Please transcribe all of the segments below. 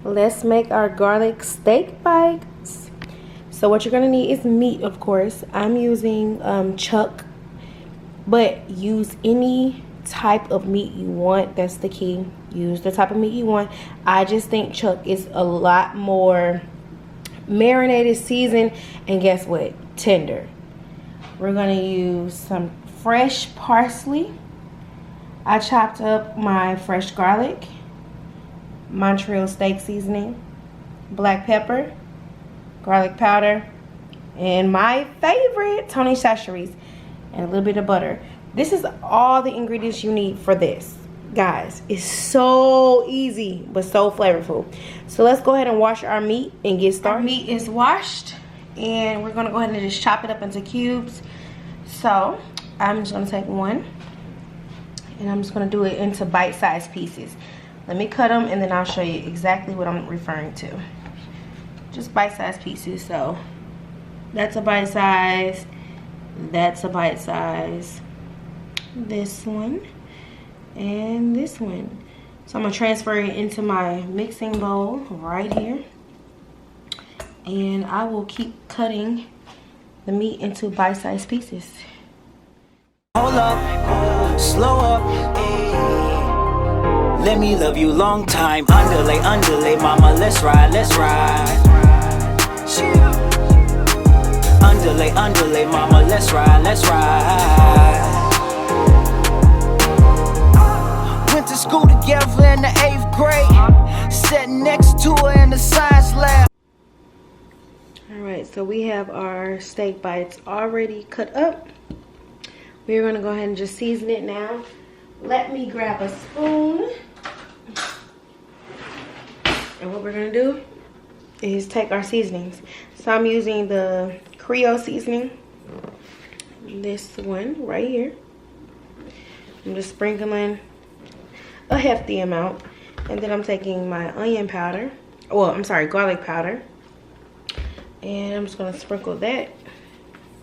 let's make our garlic steak bites. So what you're gonna need is meat, of course. I'm using chuck, but use any type of meat you want. That's the key. Use the type of meat you want. I just think chuck is a lot more marinated, seasoned, and guess what? Tender. We're gonna use some fresh parsley. I chopped up my fresh garlic, Montreal steak seasoning, black pepper, garlic powder, and my favorite, Tony Chachere's, and a little bit of butter. This is all the ingredients you need for this. Guys, it's so easy but so flavorful. So let's go ahead and wash our meat and get started. Our meat is washed and we're gonna go ahead and just chop it up into cubes. So I'm just gonna take one and I'm just gonna do it into bite-sized pieces. Let me cut them and then I'll show you exactly what I'm referring to. Just bite-sized pieces. So that's a bite size, that's a bite size, this one, and this one. So I'm gonna transfer it into my mixing bowl right here, and I will keep cutting the meat into bite-sized pieces. Hold up, slow up, ayy. Let me love you long time. Underlay, underlay, mama, let's ride, let's ride. Underlay, underlay, mama, let's ride, let's ride. Went to school together in the 8th grade. Sat next to her in the science lab. Alright, so we have our steak bites already cut up. We're going to go ahead and just season it now. Let me grab a spoon. And what we're going to do is take our seasonings. So I'm using the Creole seasoning. This one right here. I'm just sprinkling a hefty amount. And then I'm taking my onion powder. Well, I'm sorry, garlic powder. And I'm just going to sprinkle that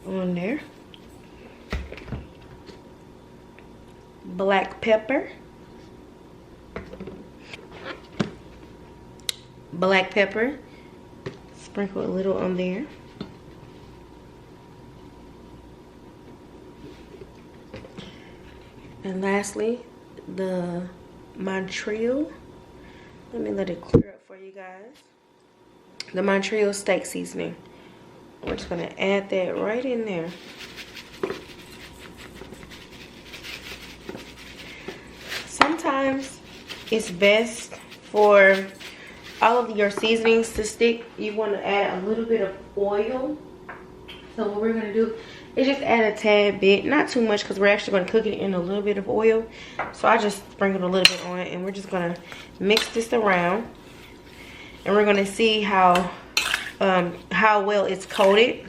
on there. Black pepper. Black pepper. Sprinkle a little on there. And lastly, the Montreal. Let me let it clear up for you guys. The Montreal steak seasoning. We're just gonna add that right in there. Sometimes it's best for all of your seasonings to stick. You want to add a little bit of oil. So what we're gonna do is just add a tad bit, not too much, because we're actually going to cook it in a little bit of oil. So I just sprinkled a little bit on it, and we're just going to mix this around, and we're going to see how well it's coated.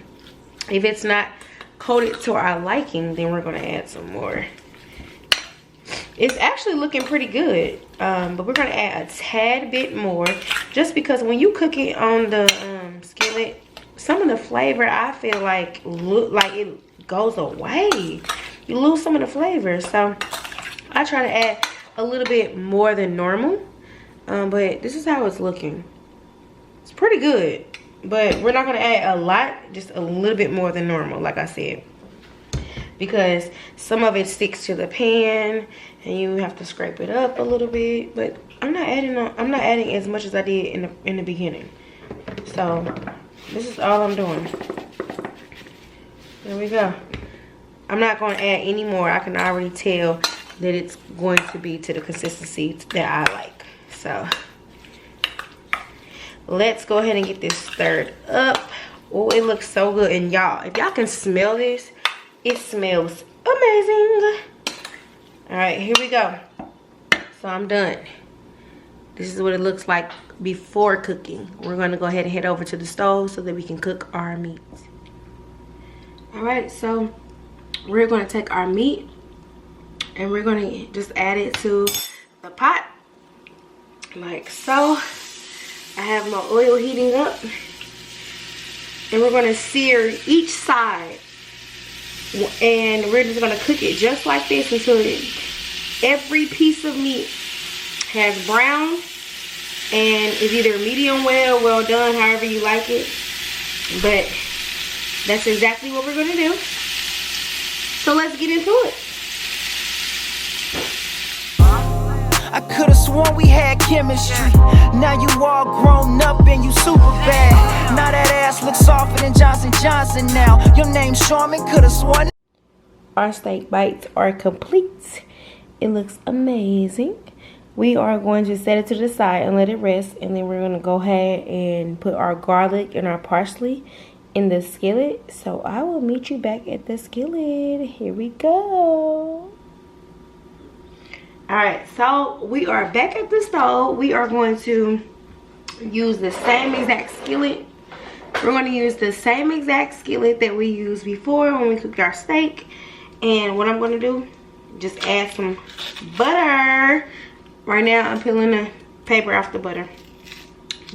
If it's not coated to our liking, then we're going to add some more. It's actually looking pretty good, but we're going to add a tad bit more, just because when you cook it on the skillet, some of the flavor, I feel like, it goes away. You lose some of the flavor. So I try to add a little bit more than normal, but this is how it's looking. It's pretty good, but we're not going to add a lot, just a little bit more than normal, like I said, because some of it sticks to the pan and you have to scrape it up a little bit. But I'm not adding as much as I did in the beginning. So this is all I'm doing. There we go. I'm not going to add any more. I can already tell that it's going to be to the consistency that I like. So let's go ahead and get this stirred up. Oh, it looks so good. And y'all, if y'all can smell this, it smells amazing. All right, here we go. So I'm done. This is what it looks like before cooking. We're going to go ahead and head over to the stove so that we can cook our meat. All right, so we're going to take our meat and we're going to just add it to the pot like so. I have my oil heating up, and we're going to sear each side, and we're just going to cook it just like this until every piece of meat has brown and it's either medium well done, however you like it. But that's exactly what we're gonna do. So let's get into it. I could've sworn we had chemistry. Now you all grown up and you super bad. Now that ass looks softer than Johnson Johnson now. Your name's Sharman, could've sworn. Our steak bites are complete. It looks amazing. We are going to set it to the side and let it rest, and then we're going to go ahead and put our garlic and our parsley in the skillet. So I will meet you back at the skillet. Here we go. Alright, so we are back at the stove. We are going to use the same exact skillet. We're going to use the same exact skillet that we used before when we cooked our steak. And what I'm going to do, just add some butter. Right now I'm peeling the paper off the butter.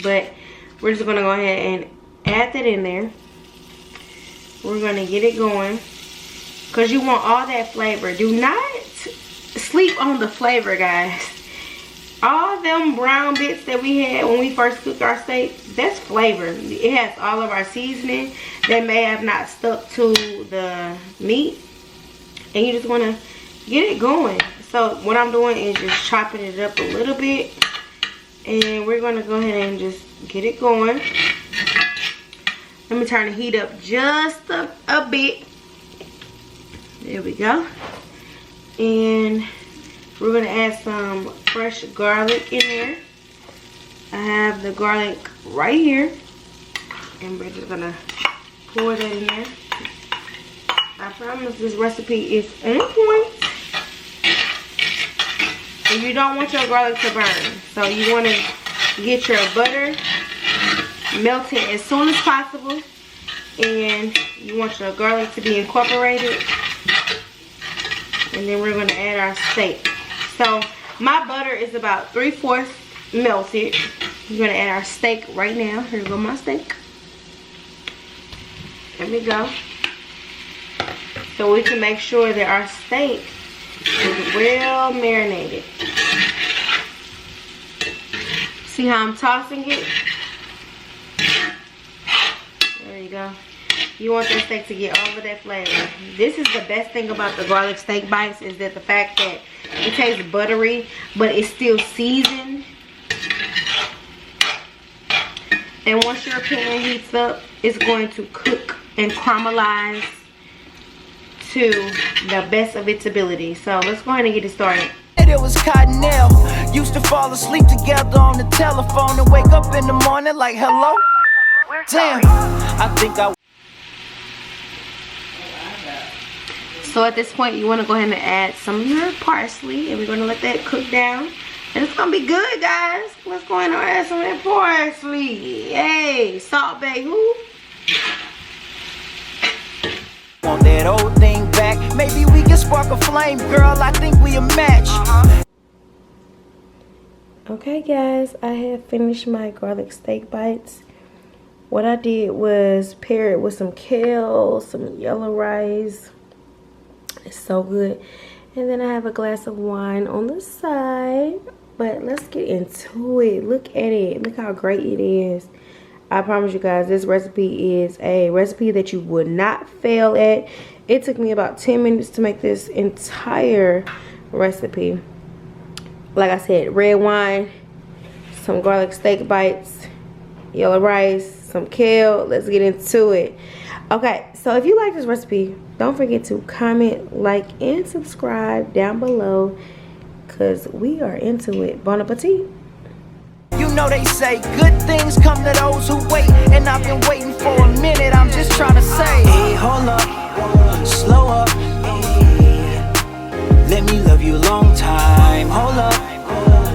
But we're just going to go ahead and add that in there. We're going to get it going. Because you want all that flavor. Do not sleep on the flavor, guys. All them brown bits that we had when we first cooked our steak, that's flavor. It has all of our seasoning that may have not stuck to the meat, and you just want to get it going. So what I'm doing is just chopping it up a little bit, and we're going to go ahead and just get it going. Let me turn the heat up just a bit. There we go. And we're going to add some fresh garlic in there. I have the garlic right here. And we're just going to pour that in there. I promise this recipe is on point. And you don't want your garlic to burn. So you want to get your butter melted as soon as possible. And you want your garlic to be incorporated. And then we're going to add our steak. So my butter is about 3/4 melted. We're going to add our steak right now. Here go my steak. There we go. So we can make sure that our steak is well marinated. See how I'm tossing it? There you go. You want that steak to get all of that flavor. This is the best thing about the garlic steak bites, is that the fact that it tastes buttery, but it's still seasoned. And once your pan heats up, it's going to cook and caramelize to the best of its ability. So let's go ahead and get it started. It was Cottonelle. Used to fall asleep together on the telephone and wake up in the morning like, hello? Damn, I think I... So at this point, you want to go ahead and add some of your parsley, and we're going to let that cook down. And it's going to be good, guys. Let's go ahead and add some of that parsley. Hey, Salt Bay, who? Want that old thing back? Maybe we can spark a flame, girl. I think we a match. Okay, guys, I have finished my garlic steak bites. What I did was pair it with some kale, some yellow rice. It's so good. And then I have a glass of wine on the side. But let's get into it. Look at it. Look how great it is. I promise you guys, this recipe is a recipe that you would not fail at. It took me about 10 minutes to make this entire recipe. Like I said, red wine, some garlic steak bites, yellow rice, some kale. Let's get into it. Okay, so if you like this recipe, don't forget to comment, like, and subscribe down below, because we are into it. Bon appetit. You know they say good things come to those who wait, and I've been waiting for a minute. I'm just trying to say, hey, hold up, slow up, hey, let me love you a long time. Hold up,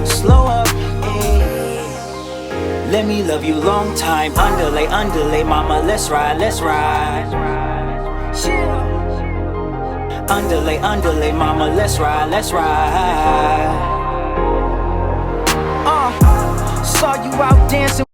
slow up, hey, let me love you a long time. Underlay, underlay, mama, let's ride, let's ride. Underlay, underlay, mama, let's ride, let's ride. Saw you out dancing.